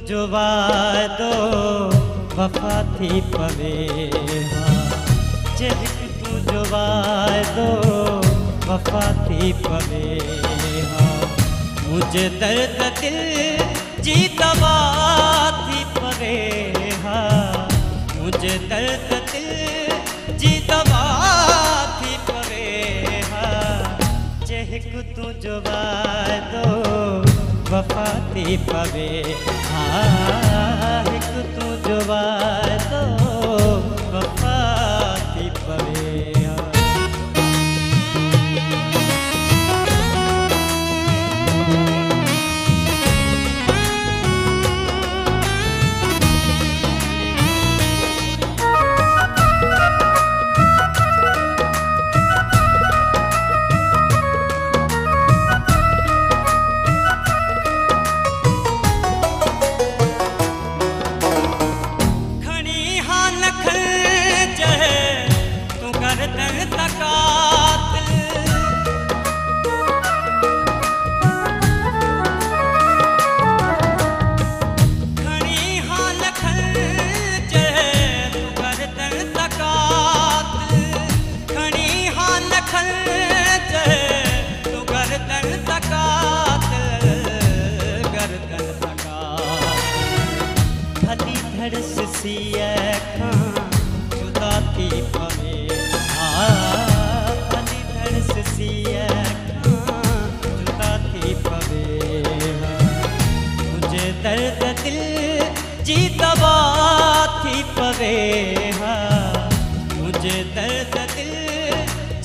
जो वादो वफा थी पवे हिक तू जो वादो वफा थी पवे मुझे दर्द दिल जी दवा थी पवे मुझे दर्द दिल जी दवा थी पवे हिक तू जो वादो वफा थी पवे हिक तू जो वादो वफा थी पवे जुदा थी पवे जुदा थी पवे मुझे दर्द दिल जी दवा थी पवे मुझे दर्द दिल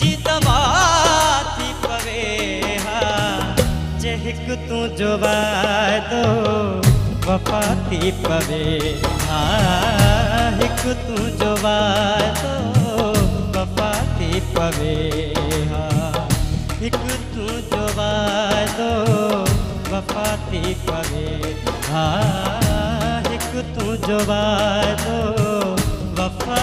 जी दवा थी पवे हिक तू जो वादो वफा थी पवे हिक तू जो वादो वफा थी पवे हिक तू जो वादो वफा थी पवे हिक तू जो वादो वफा